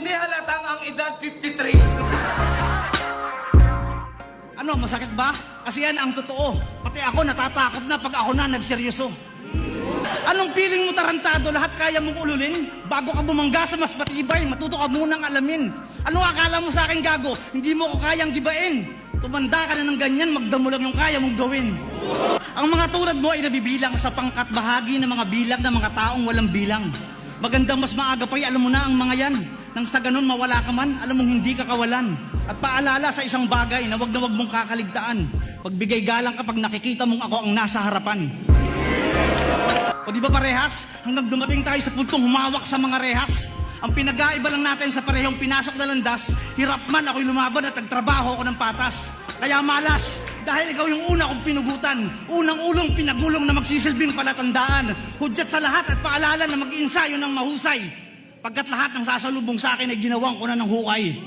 hindi halatang ang edad 53. Ano, masakit ba? Kasi yan ang totoo. Pati ako natatakot na pag ako na nagseryoso. Anong feeling mo tarantado? Lahat kaya mong ululin? Bago ka bumangga sa mas matibay, matuto ka munang alamin. Ano akala mo sa akin, gago? Hindi mo ko kayang gibain. Tumanda ka na ng ganyan, magdamo lang yung kaya mong gawin. Ang mga tulad mo ay nabibilang sa pangkat bahagi ng mga bilang ng mga taong walang bilang. Magandang mas maaga pa, alam mo na ang mga yan. Nang sa ganun mawala ka man, alam mong hindi ka kawalan. At paalala sa isang bagay na wag mong kakaligtaan. Pagbigay galang kapag nakikita mong ako ang nasa harapan. O di ba parehas? Hanggang dumating tayo sa puntong humawak sa mga rehas. Ang pinag-aiba lang natin sa parehong pinasok na landas, hirap man ako'y lumaban at nagtrabaho ako ng patas. Kaya malas, dahil ikaw yung una kong pinugutan, unang ulong pinagulong na magsisilbing palatandaan, hudyat sa lahat at paalala na mag-iinsayo ng mahusay. Pagkat lahat ng sasalubong sa akin ay ginawang ko na ng hukay.